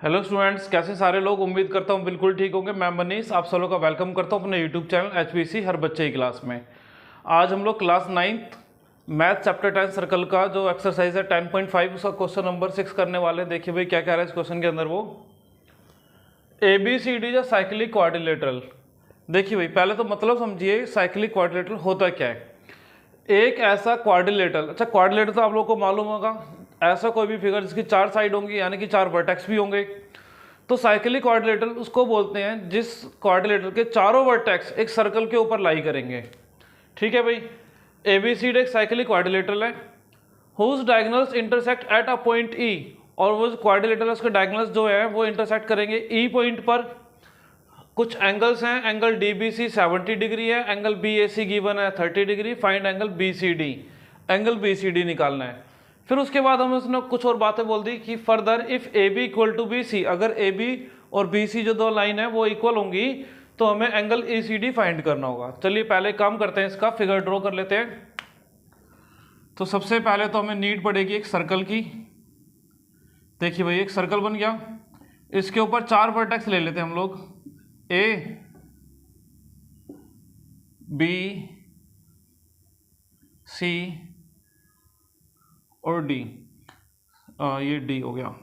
Hello students, कैसे सारे लोग। उम्मीद करता हूँ बिल्कुल ठीक होंगे। मैं मनीष आप सब लोग का वेलकम करता हूँ अपने यूट्यूब चैनल HPC हर बच्चे की क्लास में। आज हम लोग class 9th math chapter 10 circle का जो एक्सरसाइज है 10.5 उसका क्वेश्चन नंबर 6 करने वाले। देखिए भाई क्या कह रहा है इस क्वेश्चन के अंदर। वो ABCD या साइक्लिक क्वाड्रिलेटरल। देखिए भाई पहले तो मतलब समझिए साइक्लिक क्वाड्रिलेटरल होता क्या है। एक ऐसा क्वाड्रिलेटरल, अच्छा क्वाड्रिलेटरल तो आप लोगों को मालूम होगा, ऐसा कोई भी फिगर जिसकी 4 साइड होंगी यानी कि 4 वर्टेक्स भी होंगे। तो साइक्लिक क्वाड्रिलेटरल उसको बोलते हैं जिस क्वाड्रिलेटरल के चारों वर्टेक्स एक सर्कल के ऊपर लाई करेंगे। ठीक है भाई, ABCD एक साइक्लिक क्वाड्रिलेटरल है whose diagonals intersect at a point E, और वो क्वाड्रिलेटरल उसके डायगोनल्स जो है वो इंटरसेक्ट करेंगे E पॉइंट पर। कुछ एंगल्स हैं, एंगल DBC 70 डिग्री है, एंगल BAC गिवन है 30 degree. Find angle BCD, angle BCD निकालना है। फिर उसके बाद हम उसने कुछ और बातें बोल दी कि further if AB equal to BC, अगर AB और BC जो दो लाइन है वो इक्वल होंगी तो हमें एंगल ECD फाइंड करना होगा। चलिए पहले काम करते हैं, इसका फिगर ड्रॉ कर लेते हैं। तो सबसे पहले तो हमें नीड पड़ेगी एक सर्कल की। देखिए भाई एक सर्कल बन गया, इसके ऊपर 4 वर्टेक्स ले लेते हैं हम लोग, A B C और D। ये D हो गया।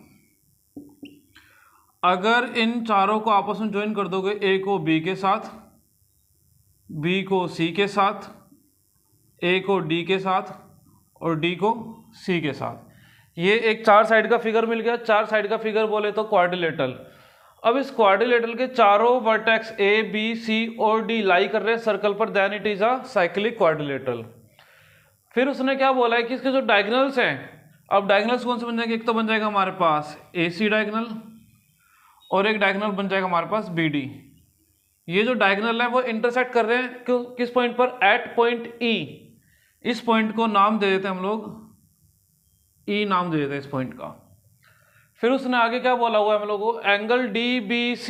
अगर इन चारों को आपस में ज्वाइन कर दोगे, A को B के साथ, B को C के साथ, A को D के साथ और D को C के साथ, ये एक 4 साइड का फिगर मिल गया। 4 साइड का फिगर बोले तो क्वाड्रिलेटरल। अब इस क्वाड्रिलेटरल के चारों वर्टेक्स A B C और D लाई कर रहे हैं सर्कल पर, then it is a cyclic quadrilateral. फिर उसने क्या बोला है कि इसके जो डायगोनल्स हैं, अब डायगोनल्स कौन से बन जाएंगे, एक तो बन जाएगा हमारे पास AC डायगोनल और एक डायगोनल बन जाएगा हमारे पास BD। ये जो डायगोनल है वो इंटरसेक्ट कर रहे हैं किस पॉइंट पर, एट पॉइंट E। इस पॉइंट को नाम दे देते हैं हम लोग E, नाम दे देते हैं इस पॉइंट का। फिर उसने आगे क्या बोला हुआ है हम लोगों को, एंगल DBC,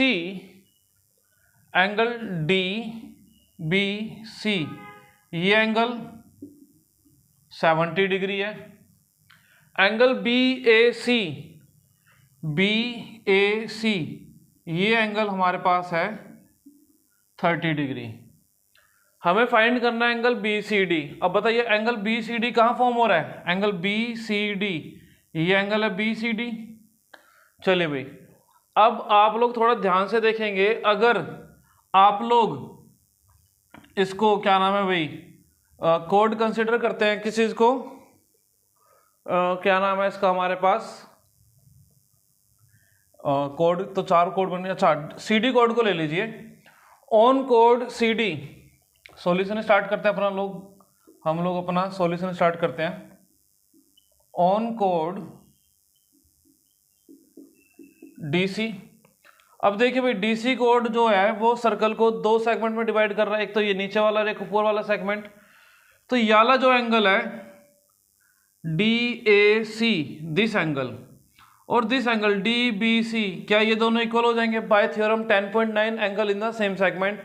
एंगल DBC ये एंगल 70 डिग्री है। एंगल BAC, BAC ये एंगल हमारे पास है 30 डिग्री। हमें फाइंड करना है एंगल BCD। अब बताइए एंगल BCD कहाँ फॉर्म हो रहा है, एंगल BCD ये एंगल है BCD। चलिए भाई अब आप लोग थोड़ा ध्यान से देखेंगे, अगर आप लोग इसको क्या नाम है भाई कोड कंसिडर करते हैं किस चीज को, क्या नाम है इसका हमारे पास कोड, तो 4 कोड बन गया। अच्छा CD कोड को ले लीजिए, on code CD। Solution start करते हैं अपना हम लोग अपना सॉल्यूशन स्टार्ट करते हैं। On code DC। अब देखिए भाई DC कोड जो है वो सर्कल को 2 सेगमेंट में डिवाइड कर रहा है, एक तो ये नीचे वाला और एक ऊपर वाला सेगमेंट। तो ये वाला जो एंगल है DAC, दिस एंगल, और दिस एंगल DBC, क्या ये दोनों इक्वल हो जाएंगे bye theorem 10.9 angle in the same segment.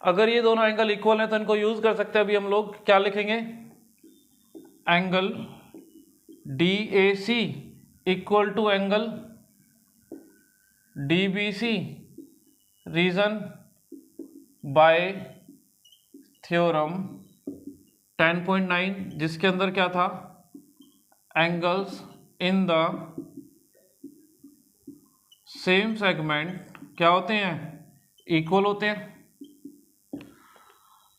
अगर ये दोनों एंगल इक्वल है तो इनको यूज कर सकते हैं। अभी हम लोग क्या लिखेंगे, angle DAC equal to angle DBC reason by theorem 10.9, जिसके अंदर क्या था, angles in the same segment क्या होते हैं, इक्वल होते हैं।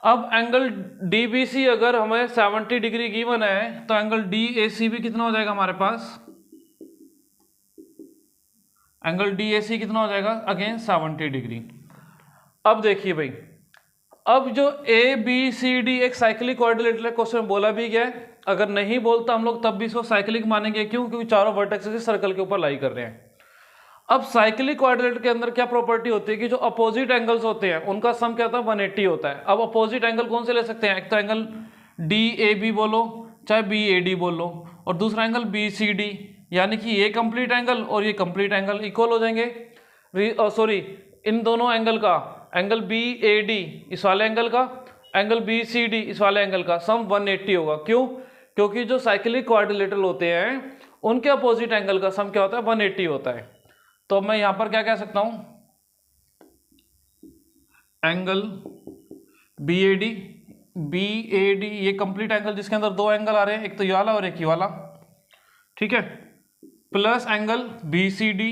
अब एंगल DBC अगर हमें 70 डिग्री गिवन है तो एंगल DAC भी कितना हो जाएगा हमारे पास, एंगल DAC कितना हो जाएगा अगेन 70 डिग्री। अब देखिए भाई, अब जो ABCD एक साइक्लिक क्वाड्रिलेटरल क्वेश्चन बोला भी गया है, अगर नहीं बोलता हम लोग तब भी इसको साइक्लिक मानेंगे। क्यों, क्योंकि चारों वर्टेक्सेस सर्कल के ऊपर लाई कर रहे हैं। अब साइक्लिक क्वाड्रिलेटरल के अंदर क्या प्रॉपर्टी होती है कि जो अपोजिट एंगल्स होते हैं उनका सम क्या होता है, 180 होता है। अब अपोजिट एंगल कौन से ले सकते हैं, एक तो एंगल DAB बोलो चाहे BAD बोलो, और दूसरा एंगल BCD, यानी कि ये कंप्लीट एंगल और ये कंप्लीट एंगल इक्वल हो जाएंगे। सॉरी, इन दोनों एंगल का, एंगल BAD इस वाले एंगल का, एंगल BCD इस वाले एंगल का सम 180 होगा। क्यों, क्योंकि जो साइक्लिक क्वाड्रिलेटरल होते हैं उनके अपोजिट एंगल का सम क्या होता है, 180 होता है। तो मैं यहां पर क्या कह सकता हूं, angle B A D, B A D ये कंप्लीट एंगल जिसके अंदर दो एंगल आ रहे हैं, एक तो ये वाला और एक ये वाला, ठीक है, plus angle B C D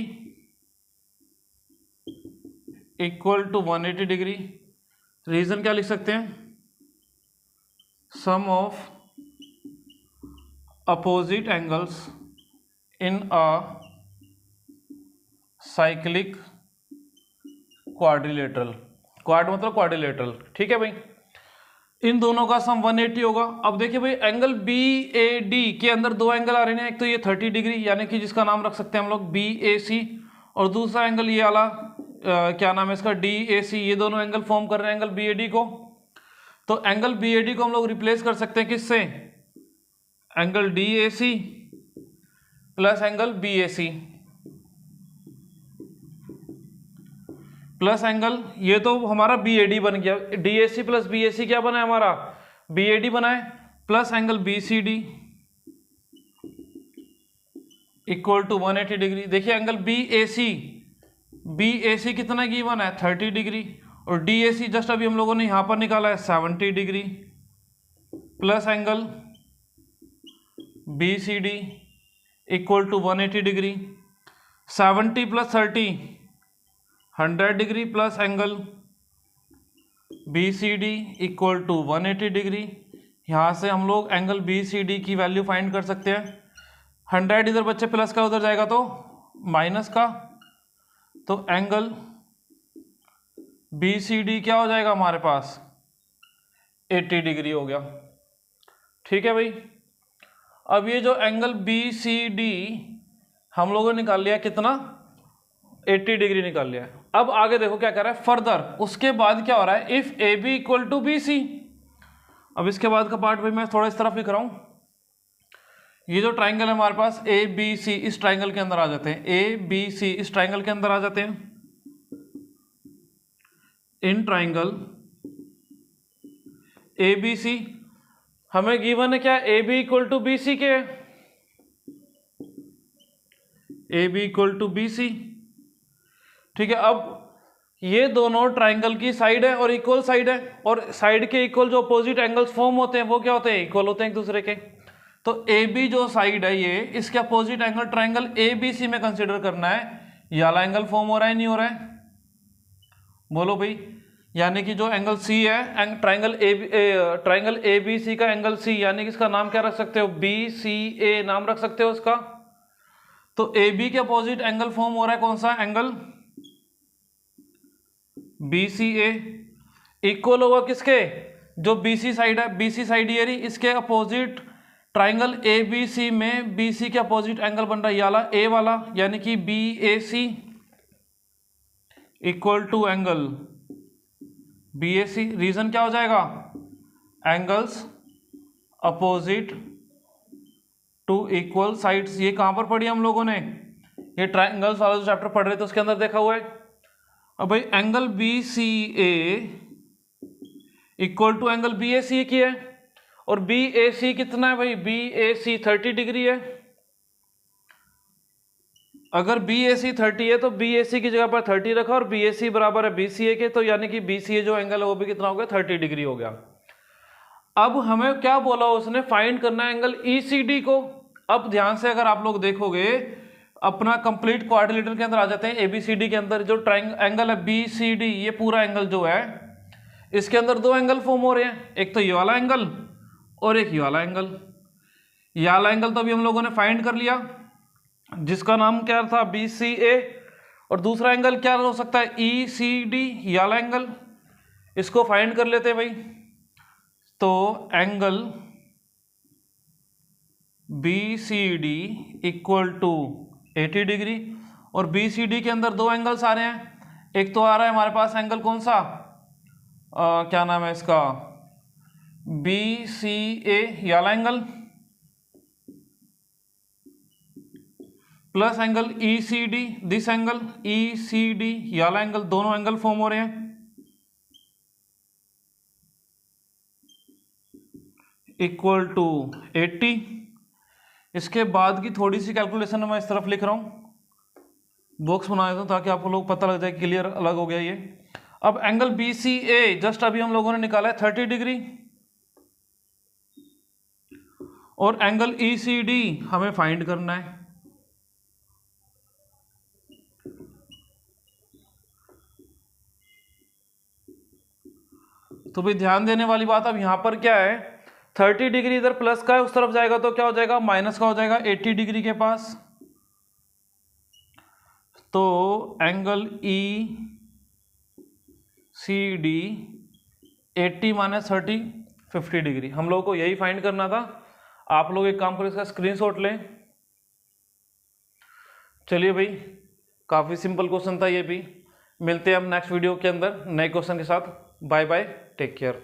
equal to 180 degree. Reason क्या लिख सकते हैं, sum of opposite angles in a cyclic quadrilateral, quad मतलब क्वाड्रिलेटरल, ठीक है भाई। इन दोनों का सम 180 होगा। अब देखिए भाई एंगल बी ए डी के अंदर दो एंगल आ रहे हैं, एक तो ये 30 डिग्री यानी कि जिसका नाम रख सकते हैं हम लोग बी ए सी, और दूसरा एंगल ये वाला क्या नाम है इसका, डी ए सी। ये दोनों एंगल फॉर्म कर रहे हैं एंगल बी ए डी को। तो एंगल बी ए डी को हम लोग रिप्लेस कर सकते हैं किससे, angle D A C plus angle B A C plus angle, ये तो हमारा बी ए डी बन गया, D A C plus B A C क्या बना है हमारा, बी ए डी बना है, plus angle B C D equal to 180 degree. देखिए एंगल बी ए सी कितना गिवन है 30 डिग्री, और डी ए सी जस्ट अभी हम लोगों ने यहां पर निकाला है 70 degree, plus angle B C D equal to 180 degree, 70 plus 30 100 degree, plus angle B C D equal to 180 degree. यहाँ से हम लोग एंगल बी सी डी की वैल्यू फाइंड कर सकते हैं। 100 इधर बच्चे प्लस का, उधर जाएगा तो माइनस का, तो एंगल बी सी डी क्या हो जाएगा हमारे पास 80 डिग्री हो गया, ठीक है भाई। अब ये जो एंगल बी सी डी हम लोगों ने निकाल लिया कितना 80 डिग्री निकाल लिया। अब आगे देखो क्या कर रहा है फर्दर, उसके बाद क्या हो रहा है, if A B equal to B C. अब इसके बाद का पार्ट भाई मैं थोड़ा इस तरफ लिख रहा हूं, ये जो ट्राइंगल है हमारे पास ए बी सी, इस ट्राइंगल के अंदर आ जाते हैं, ए बी सी इस ट्राइंगल के अंदर आ जाते हैं। इन ट्राइंगल ए बी सी हमें गिवन है क्या, A B equal to B C के, A B equal to B C, ठीक है। अब ये दोनों ट्राइंगल की साइड है और इक्वल साइड है, और साइड के इक्वल जो अपोजिट एंगल्स फॉर्म होते हैं वो क्या होते हैं, इक्वल होते हैं एक दूसरे के। तो ए बी जो साइड है ये, इसके opposite angle triangle A B C में कंसीडर करना है। ये वाला एंगल फॉर्म हो रहा है नहीं हो रहा है, बोलो भाई। यानी कि जो एंगल सी है, ट्राइंगल ए बी सी का एंगल सी, यानी कि इसका नाम क्या रख सकते हो, बी सी ए नाम रख सकते हो इसका। तो ए बी के अपोजिट एंगल फॉर्म हो रहा है कौन सा, angle B C A, equal होगा किसके, जो बी सी साइड है, बी सी साइड ये रही, इसके opposite triangle A B C में बी सी के अपोजिट एंगल बन रहा है याला ए वाला, यानी कि B A C equal to angle B A C. Reason क्या हो जाएगा, angles opposite to equal sides. ये कहां पर पढ़ी हम लोगों ने, ये ट्राइंगल्स वाला जो चैप्टर पढ़ रहे थे उसके अंदर देखा हुआ है। अब भाई angle B C A equal to angle B A C की है, और बी ए सी कितना है भाई, बी ए सी 30 डिग्री है। अगर बी ए सी 30 है तो बी ए सी की जगह पर 30 रखा, और बी ए सी बराबर है बी सी ए के, तो यानी कि बी सी ए जो एंगल है वो भी कितना हो गया 30 डिग्री हो गया। अब हमें क्या बोला उसने, फाइंड करना है एंगल ई सी डी को। अब ध्यान से अगर आप लोग देखोगे अपना कंप्लीट क्वाड्रिलेटरल के अंदर आ जाते हैं, एबीसीडी के अंदर जो एंगल है बी सी डी, ये पूरा एंगल जो है इसके अंदर दो एंगल फॉर्म हो रहे हैं, एक तो ये वाला एंगल और एक ये वाला एंगल। ये वाला एंगल तो अभी हम लोगों ने फाइंड कर लिया जिसका नाम क्या था बी सी ए, और दूसरा एंगल क्या हो सकता है ई सी डी, ये वाला एंगल। इसको फाइंड कर लेते हैं भाई। तो angle B C D equal to 80 degree, और बी सी डी के अंदर दो एंगल्स आ रहे हैं, एक तो आ रहा है हमारे पास एंगल कौन सा, क्या नाम है इसका, बी सी ए वाला angle, plus angle E C D, this angle E C D वाला एंगल, दोनों एंगल फॉर्म हो रहे हैं इक्वल टू 80। इसके बाद की थोड़ी सी कैलकुलेशन मैं इस तरफ लिख रहा हूं, बॉक्स बना देता हूँ ताकि आपको लोग पता लग जाए, क्लियर अलग हो गया ये। अब एंगल बी सी ए जस्ट अभी हम लोगों ने निकाला है 30 डिग्री, और एंगल ई सी डी हमें फाइंड करना है। तो भाई ध्यान देने वाली बात अब यहां पर क्या है, 30 डिग्री इधर प्लस का है, उस तरफ जाएगा तो क्या हो जाएगा, माइनस का हो जाएगा 80 डिग्री के पास। तो angle E C D 80 minus 30 50 degree, हम लोगों को यही फाइंड करना था। आप लोग एक काम करो, इसका स्क्रीनशॉट लें। चलिए भाई, काफ़ी सिंपल क्वेश्चन था ये भी। मिलते हैं हम नेक्स्ट वीडियो के अंदर नए क्वेश्चन के साथ। Bye bye, take care.